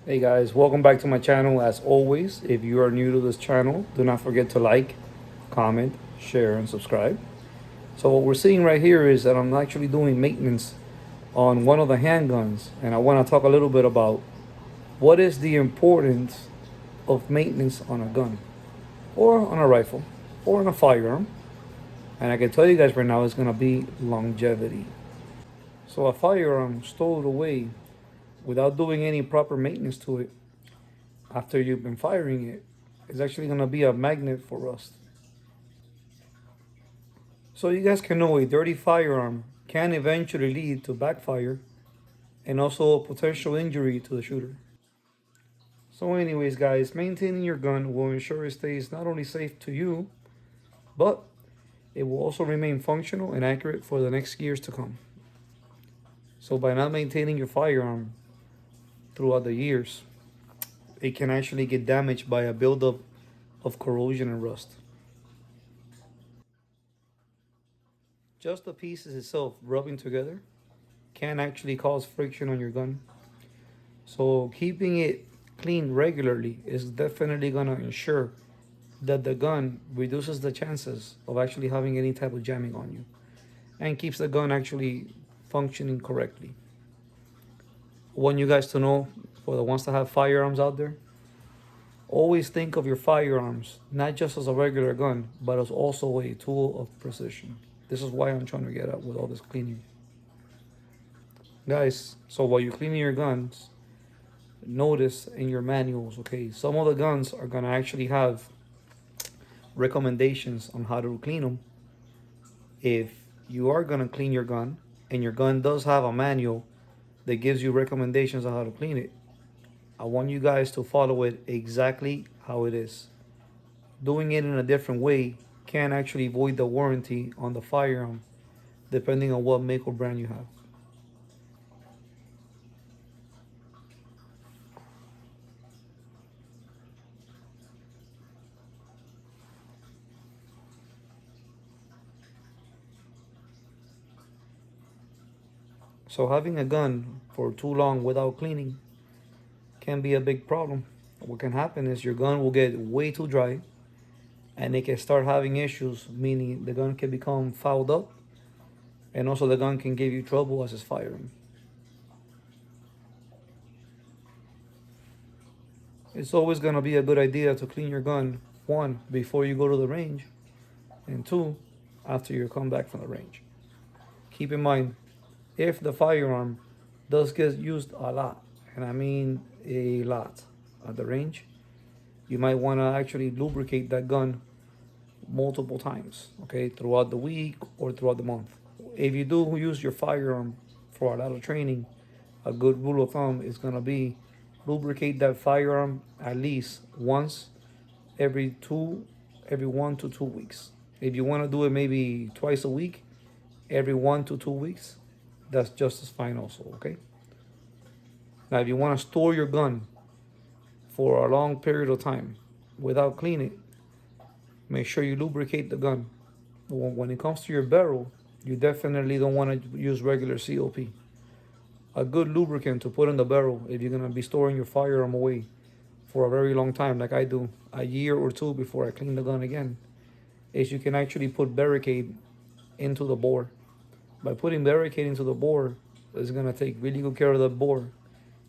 Hey guys, welcome back to my channel. As always, if you are new to this channel, do not forget to like, comment, share, and subscribe. So what we're seeing right here is that I'm actually doing maintenance on one of the handguns, and I want to talk a little bit about what is the importance of maintenance on a gun, or on a rifle, or on a firearm. And I can tell you guys right now, it's going to be longevity. So a firearm stowed away without doing any proper maintenance to it after you've been firing it is actually going to be a magnet for rust. So you guys can know a dirty firearm can eventually lead to backfire and also a potential injury to the shooter. So anyways guys, maintaining your gun will ensure it stays not only safe to you, but it will also remain functional and accurate for the next years to come. So by not maintaining your firearm throughout the years, it can actually get damaged by a buildup of corrosion and rust. Just the pieces itself rubbing together can actually cause friction on your gun. So keeping it clean regularly is definitely gonna ensure that the gun reduces the chances of actually having any type of jamming on you and keeps the gun actually functioning correctly. I want you guys to know, for the ones that have firearms out there, always think of your firearms not just as a regular gun, but as also a tool of precision. This is why I'm trying to get at with all this cleaning. Guys, so while you're cleaning your guns, notice in your manuals, okay, some of the guns are gonna actually have recommendations on how to clean them. If you are gonna clean your gun and your gun does have a manual that gives you recommendations on how to clean it, I want you guys to follow it exactly how it is. Doing it in a different way can actually void the warranty on the firearm depending on what make or brand you have. So having a gun for too long without cleaning can be a big problem. What can happen is your gun will get way too dry and it can start having issues, meaning the gun can become fouled up and also the gun can give you trouble as it's firing. It's always gonna be a good idea to clean your gun, one, before you go to the range, and two, after you come back from the range. Keep in mind, if the firearm does get used a lot, and I mean a lot, at the range, you might want to actually lubricate that gun multiple times, okay, throughout the week or throughout the month. If you do use your firearm for a lot of training, a good rule of thumb is going to be lubricate that firearm at least once every 1 to 2 weeks. If you want to do it maybe twice a week, every 1 to 2 weeks, that's just as fine also, okay? Now, if you want to store your gun for a long period of time without cleaning it, make sure you lubricate the gun. When it comes to your barrel, you definitely don't want to use regular COP. A good lubricant to put in the barrel if you're going to be storing your firearm away for a very long time, like I do, a year or two before I clean the gun again, is you can actually put barricade into the bore. By putting barricade into the bore, it's going to take really good care of the bore.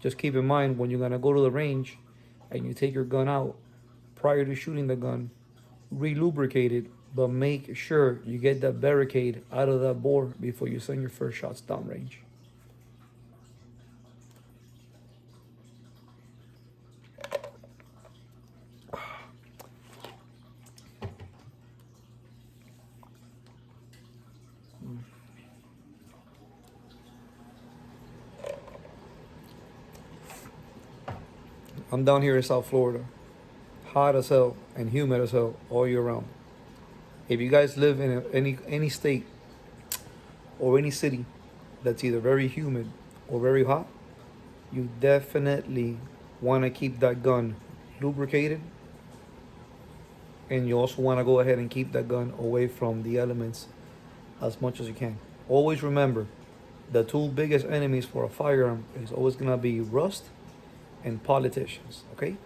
Just keep in mind when you're going to go to the range and you take your gun out, prior to shooting the gun, re-lubricate it, but make sure you get that barricade out of that bore before you send your first shots downrange. I'm down here in South Florida, hot as hell and humid as hell all year round. If you guys live in any state or any city that's either very humid or very hot, you definitely want to keep that gun lubricated, and you also want to go ahead and keep that gun away from the elements as much as you can. Always remember, the two biggest enemies for a firearm is always going to be rust and politicians. Okay,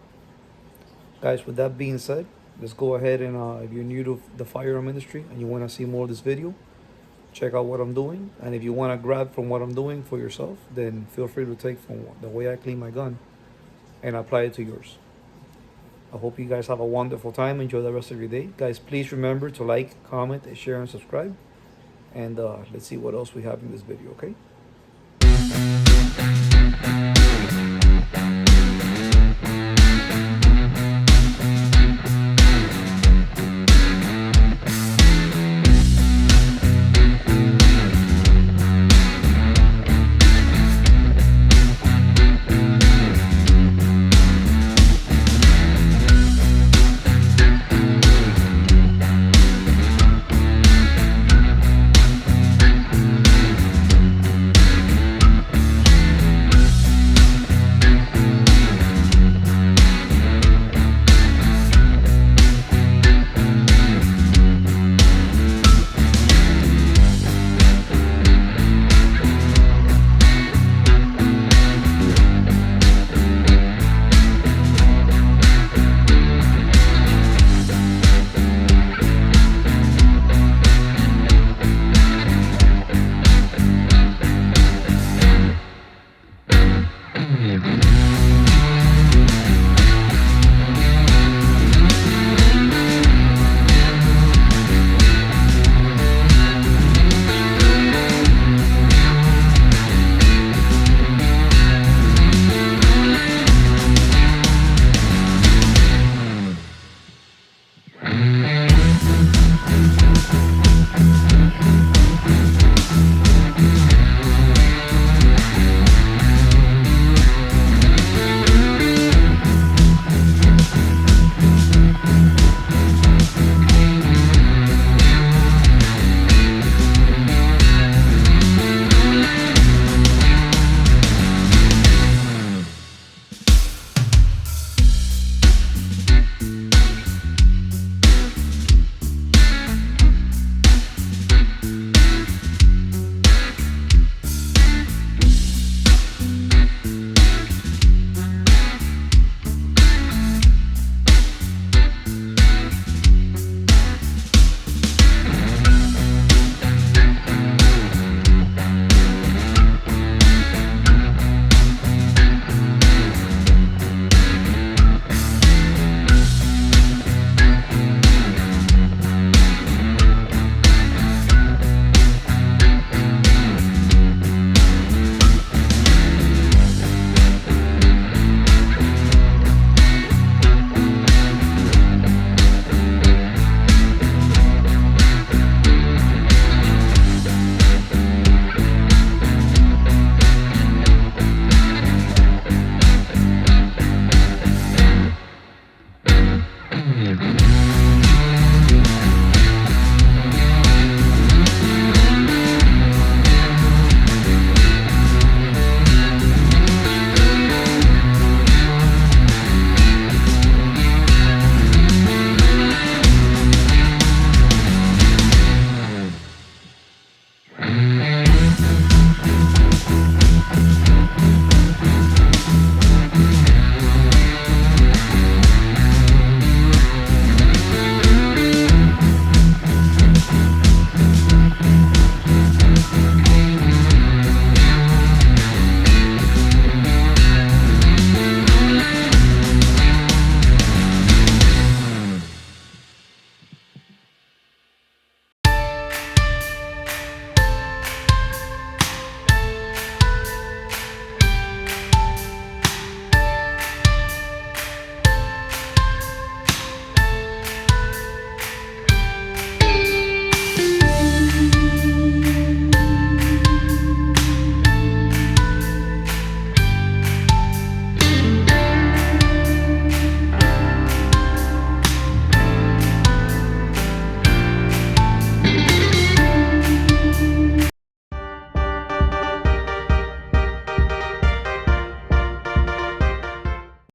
guys, with that being said, let's go ahead and if you're new to the firearm industry and you want to see more of this video, check out what I'm doing. And if you want to grab from what I'm doing for yourself, then feel free to take from the way I clean my gun and apply it to yours. I hope you guys have a wonderful time. Enjoy the rest of your day. Guys, please remember to like, comment, share, and subscribe. And let's see what else we have in this video, okay?